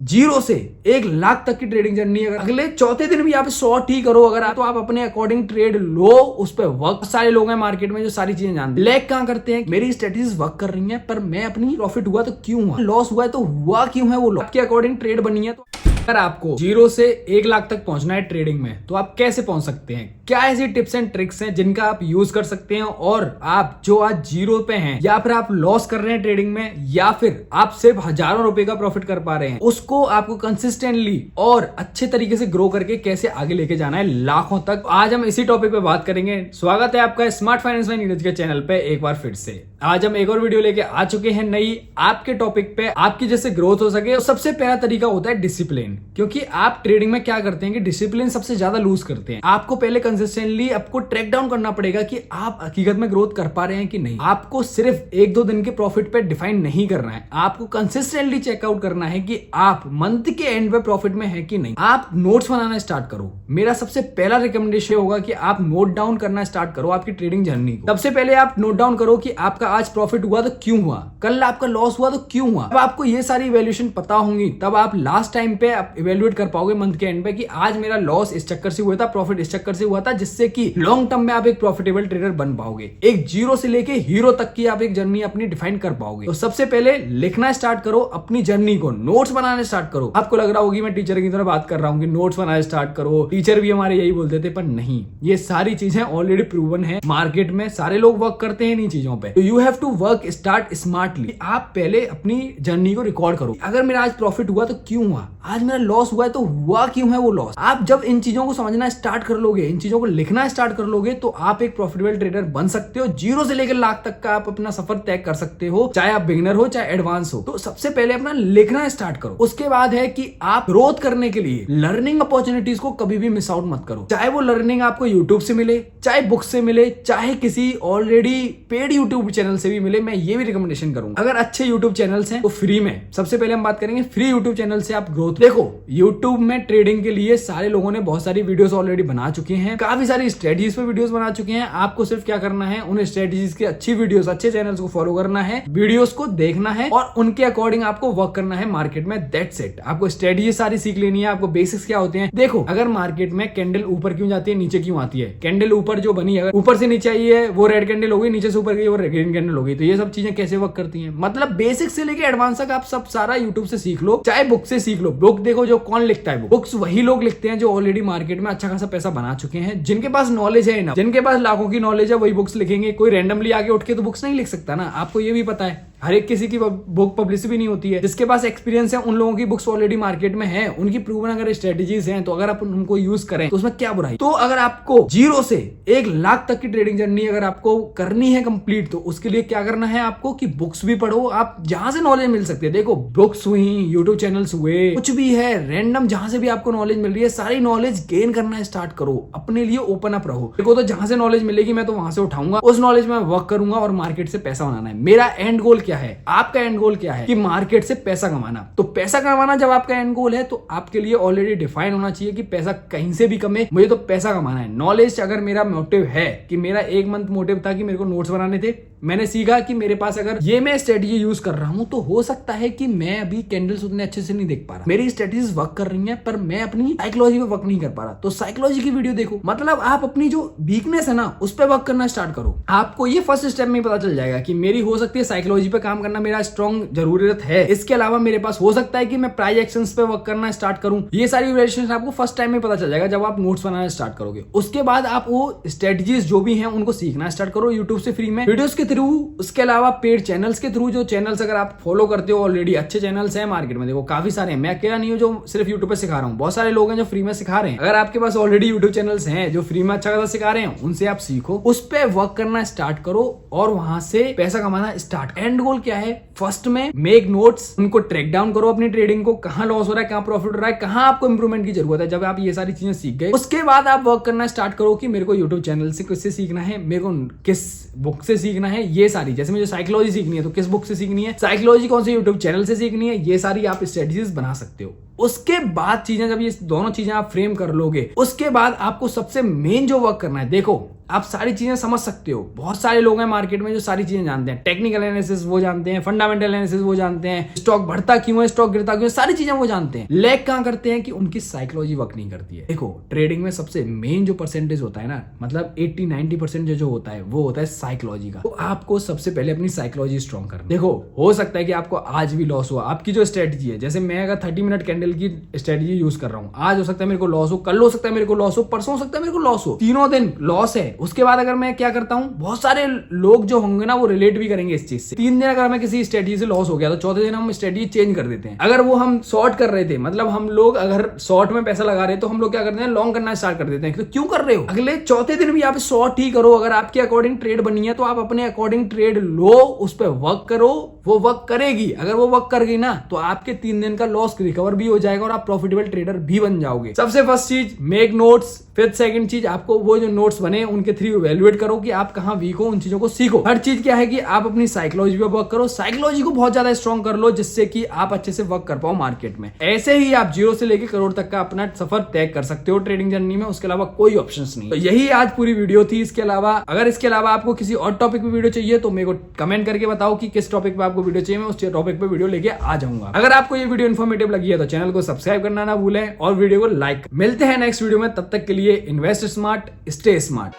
Zero से 1 लाख तक की ट्रेडिंग जर्नी, अगर अगले चौथे दिन भी आप शॉर्ट ही करो अगर आप, तो आप अपने अकॉर्डिंग ट्रेड लो, उस पर वर्क। सारे लोग हैं मार्केट में जो सारी चीजें जानते हैं, लैग कहां करते हैं, मेरी स्ट्रेटजीज वर्क कर रही हैं पर मैं अपनी प्रॉफिट हुआ तो क्यों हुआ, लॉस हुआ है तो हुआ क्यों है, वो लॉस के अकॉर्डिंग ट्रेड बनी है। तो अगर आपको 0 से 1 लाख तक पहुंचना है ट्रेडिंग में तो आप कैसे पहुंच सकते हैं, क्या ऐसी टिप्स एंड ट्रिक्स हैं जिनका आप यूज कर सकते हैं, और आप जो आज 0 पे हैं या फिर आप लॉस कर रहे हैं ट्रेडिंग में या फिर आप सिर्फ हजारों रुपए का प्रॉफिट कर पा रहे हैं, उसको आपको कंसिस्टेंटली और अच्छे तरीके से ग्रो करके कैसे आगे लेके जाना है लाखों तक। आज हम इसी टॉपिक पे बात करेंगे। स्वागत है आपका स्मार्ट फाइनेंस बाय नीरज के चैनल पे एक बार फिर से। आज हम एक और वीडियो लेके आ चुके हैं नई आपके टॉपिक पे, आपकी जैसे ग्रोथ हो सके। तो सबसे पहला तरीका होता है डिसिप्लिन, क्योंकि आप ट्रेडिंग में क्या करते हैं कि डिसिप्लिन सबसे ज्यादा लूज करते हैं। आपको पहले कंसिस्टेंटली आपको ट्रैक डाउन करना पड़ेगा कि आप हकीकत में ग्रोथ कर पा रहे हैं कि नहीं। आपको सिर्फ 1-2 दिन के प्रॉफिट पे डिफाइन नहीं करना है, आपको कंसिस्टेंटली चेकआउट करना है कि आप मंथ के एंड पे प्रॉफिट में है कि नहीं। आप नोट्स बनाना स्टार्ट करो। मेरा सबसे पहला रिकमेंडेशन होगा कि आप नोट डाउन करना स्टार्ट करो आपकी ट्रेडिंग जर्नी को। सबसे पहले आप नोट डाउन करो कि आपका आज प्रॉफिट हुआ तो क्यों हुआ, कल आपका लॉस हुआ तो क्यों हुआ। अब आपको ये सारी इवैल्यूएशन पता होंगी तब आप लास्ट टाइम पे इवैल्यूएट कर पाओगे मंथ के एंड पे कि आज मेरा लॉस इस चक्कर से हुआ था, प्रॉफिट इस चक्कर से हुआ था, जिससे कि लॉन्ग टर्म में आप एक प्रॉफिटेबल ट्रेडर बन पाओगे। एक 0 से लेके हीरो तक की आप एक जर्नी अपनी डिफाइन कर पाओगे। तो सबसे पहले लिखना स्टार्ट करो अपनी जर्नी को, नोट्स बनाने स्टार्ट करो। आपको लग रहा होगी मैं टीचर की तरह बात कर रहा हूँ कि नोट्स बनाने स्टार्ट करो, टीचर भी हमारे यही बोलते थे, पर नहीं, ये सारी चीजें ऑलरेडी प्रूवन है मार्केट में, सारे लोग वर्क करते हैं इन चीजों पे। तो you have to work start smartly. आप पहले अपनी जर्नी को रिकॉर्ड करो। अगर मेरा आज प्रॉफिट हुआ तो क्यों हुआ, आज मेरा लॉस हुआ है तो हुआ क्यों है वो लॉस। आप जब इन चीजों को समझना स्टार्ट कर लोगे, इन चीजों को लिखना स्टार्ट कर लोगे, तो आप एक प्रॉफिटेबल ट्रेडर बन सकते हो। 0 से लेकर लाख तक का आप अपना सफर तय कर सकते हो, चाहे आप बिगिनर हो चाहे एडवांस हो। तो सबसे पहले अपना लिखना स्टार्ट करो। उसके बाद है कि आप ग्रोथ करने के लिए लर्निंग अपॉर्चुनिटीज को कभी भी मिस आउट मत करो। चाहे वो लर्निंग आपको यूट्यूब से मिले, चाहे बुक से मिले, चाहे किसी ऑलरेडी पेड यूट्यूब चैनल से भी मिले, मैं ये भी रिकमेंडेशन करूंगा। अगर अच्छे यूट्यूब चैनल्स हैं तो फ्री में, सबसे पहले हम बात करेंगे फ्री यूट्यूब चैनल से आप ग्रोथ। देखो यूट्यूब में ट्रेडिंग के लिए सारे लोगों ने बहुत सारी वीडियोस ऑलरेडी बना चुके हैं, काफी सारी स्ट्रेटजीज पे वीडियोस बना चुके हैं। आपको सिर्फ क्या करना है, उन स्ट्रेटजीज की अच्छी वीडियोस, अच्छे चैनल्स को फॉलो करना है, वीडियोस को देखना है और उनके अकॉर्डिंग आपको वर्क करना है मार्केट में। That's it. आपको स्ट्रेटजी सारी सीख लेनी है। आपको बेसिक्स क्या होते हैं, देखो अगर मार्केट में कैंडल ऊपर क्यों जाती है, नीचे क्यों आती है, कैंडल ऊपर जो बनी, अगर ऊपर से नीचे आई है वो रेड कैंडल हो गई, नीचे से ऊपर गई वो ग्रीन कैंडल हो गई। तो ये सब चीजें कैसे वर्क करती हैं, मतलब बेसिक से लेके एडवांस तक आप सब सारा यूट्यूब से सीख लो, चाहे बुक से सीख लो। बुक देखो जो कौन लिखता है, बुक्स वही लोग लिखते हैं जो ऑलरेडी मार्केट में अच्छा खासा पैसा बना चुके हैं, जिनके पास नॉलेज है ना, जिनके पास लाखों की नॉलेज है वही बुक्स लिखेंगे। कोई रैंडमली आके उठ के तो बुक्स नहीं लिख सकता ना, आपको ये भी पता है। हर एक किसी की बुक पब्लिश भी नहीं होती है। जिसके पास एक्सपीरियंस है उन लोगों की बुक्स ऑलरेडी मार्केट में है, उनकी प्रूवन अगर स्ट्रेटजीज हैं, तो अगर आप उनको यूज करें तो उसमें क्या बुराई। तो अगर आपको 0 से 1 लाख तक की ट्रेडिंग जर्नी अगर आपको करनी है कंप्लीट, तो उसके लिए क्या करना है आपको कि बुक्स भी पढ़ो, आप जहां से नॉलेज मिल सकती है। देखो बुक्स हुई, यूट्यूब चैनल्स हुए, कुछ भी है रैंडम, जहां से भी आपको नॉलेज मिल रही है सारी नॉलेज गेन करना स्टार्ट करो। अपने लिए ओपन अप रहो। देखो तो जहां से नॉलेज मिलेगी मैं तो वहां से उठाऊंगा, उस नॉलेज में वर्क करूंगा और मार्केट से पैसा बनाना है। मेरा एंड गोल क्या है, आपका एंड गोल क्या है कि मार्केट से पैसा कमाना। तो पैसा कमाना जब आपका एंड गोल है तो आपके लिए ऑलरेडी डिफाइन होना चाहिए कि पैसा कहीं से भी कमे, मुझे तो पैसा कमाना है। नॉलेज अगर मेरा मोटिव है कि मेरा 1 मंथ मोटिव था कि मेरे को नोट्स बनाने थे, मैंने सीखा कि मेरे पास अगर ये मैं स्ट्रेटजी यूज कर रहा हूं तो हो सकता है कि मैं अभी कैंडल्स उतने अच्छे से नहीं देख पा रहा, मेरी स्ट्रेटजीज वर्क कर रही हैं पर मैं अपनी साइकोलॉजी पे वर्क नहीं कर पा रहा। तो साइकोलॉजी की वीडियो देखो, मतलब आप अपनी जो वीकनेस है ना उस पर वर्क करना स्टार्ट करो। आपको ये फर्स्ट स्टेप में पता चल जाएगा कि मेरी हो सकती है साइकोलॉजी पे काम करना मेरा स्ट्रॉन्ग जरूरत है, इसके अलावा मेरे पास हो सकता है कि मैं प्राइस एक्शंस पे वर्क करना स्टार्ट करूं। ये सारी वेरिएशंस आपको फर्स्ट टाइम में पता चल जाएगा जब आप नोट्स बनाना स्टार्ट करोगे। उसके बाद आप वो स्ट्रेटजीज जो भी हैं उनको सीखना स्टार्ट करो यूट्यूब से फ्री में, वीडियोस के थ्रू, उसके अलावा पेड चैनल्स के थ्रू। जो चैनल्स अगर आप फॉलो करते हो ऑलरेडी, अच्छे चैनल्स हैं मार्केट में, देखो काफी सारे हैं, मैं अकेला नहीं हूं जो सिर्फ यूट्यूब पे सिखा रहा हूं, बहुत सारे लोग हैं जो फ्री में सिखा रहे हैं। अगर आपके पास ऑलरेडी यूट्यूब चैनल्स हैं जो फ्री में अच्छा खासा सिखा रहे हैं, उनसे आप सीखो, उस पर वर्क करना स्टार्ट करो और वहां से पैसा कमाना स्टार्ट। एंड गोल क्या है, फर्स्ट में मेक नोट्स, उनको ट्रैक डाउन करो अपनी ट्रेडिंग को, कहां लॉस हो रहा है, कहां प्रॉफिट हो रहा है, कहां आपको इंप्रूवमेंट की जरूरत है। जब आप ये सारी चीजें सीख गए उसके बाद आप वर्क करना स्टार्ट करो कि मेरे को यूट्यूब चैनल से किससे सीखना है, मेरे को किस बुक से सीखना है। ये सारी, जैसे मुझे साइकोलॉजी सीखनी है तो किस बुक से सीखनी है, साइकोलॉजी कौन से यूट्यूब चैनल से सीखनी है, ये सारी आप स्ट्रेटजीज बना सकते हो। उसके बाद चीजें, जब ये दोनों चीजें आप फ्रेम कर लोगे, उसके बाद आपको सबसे मेन जो वर्क करना है, देखो आप सारी चीजें समझ सकते हो। बहुत सारे लोग हैं मार्केट में जो सारी चीजें जानते हैं, टेक्निकल एनालिसिस वो जानते हैं, फंडामेंटल एनालिसिस वो जानते हैं, स्टॉक बढ़ता क्यों है, स्टॉक गिरता क्यों है, सारी चीजें वो जानते हैं। लैग कहां करते हैं कि उनकी साइकोलॉजी वर्क नहीं करती है। देखो ट्रेडिंग में सबसे मेन जो परसेंटेज होता है ना, मतलब 80-90% जो होता है वो होता है साइकोलॉजी का। तो आपको सबसे पहले अपनी साइकोलॉजी स्ट्रॉन्ग करनी। देखो हो सकता है कि आपको आज भी लॉस हुआ, आपकी जो स्ट्रेटजी है, जैसे मैं अगर 30 मिनट कैंडल की स्ट्रेटजी यूज कर रहा हूं, आज हो सकता है मेरे को लॉस हो, कल हो सकता है मेरे को लॉस हो, परसों हो सकता है मेरे को लॉस हो, तीनों दिन लॉस है। उसके बाद अगर मैं क्या करता हूं, बहुत सारे लोग जो होंगे ना वो रिलेट भी करेंगे इस चीज से। 3 दिन अगर हमें किसी स्ट्रेटजी से लॉस हो गया तो चौथे दिन हम स्ट्रेटजी चेंज कर देते हैं। अगर वो हम शॉर्ट कर रहे थे, मतलब हम लोग अगर शॉर्ट में पैसा लगा रहे तो हम लोग क्या करते हैं, लॉन्ग करना स्टार्ट कर देते हैं। तो क्यों कर रहे हो, अगले चौथे दिन भी आप शॉर्ट ही करो। अगर आपके अकॉर्डिंग ट्रेड बनी है तो आप अपने अकॉर्डिंग ट्रेड लो, उस पर वर्क करो, वो वर्क करेगी। अगर वो वर्क कर गई ना तो आपके 3 दिन का लॉस रिकवर भी हो जाएगा और आप प्रॉफिटेबल ट्रेडर भी बन जाओगे। सबसे फर्स्ट चीज मेक नोट्स, फिर सेकंड चीज आपको वो जो नोट्स बने उनके थ्रू इवैल्यूएट करो कि आप कहां वीक हो, उन चीजों को सीखो। हर चीज क्या है कि आप अपनी साइकोलॉजी पे वर्क करो, साइकोलॉजी को बहुत ज्यादा स्ट्रॉन्ग कर लो जिससे कि आप अच्छे से वर्क कर पाओ मार्केट में। ऐसे ही आप 0 से लेकर करोड़ तक का अपना सफर तय कर सकते हो ट्रेडिंग जर्नी में, उसके अलावा कोई ऑप्शंस नहीं। तो यही आज पूरी वीडियो थी। इसके अलावा अगर इसके अलावा आपको किसी और टॉपिक पे वीडियो चाहिए तो मेरे को कमेंट करके बताओ कि किस टॉपिक पे आपको वीडियो चाहिए, मैं उस टॉपिक पे वीडियो लेके आ जाऊंगा। अगर आपको ये वीडियो इन्फॉर्मेटिव लगी है तो चैनल को सब्सक्राइब करना ना भूलें और वीडियो को लाइक। मिलते हैं नेक्स्ट वीडियो में, तब तक के लिए इन्वेस्ट स्मार्ट, स्टे स्मार्ट।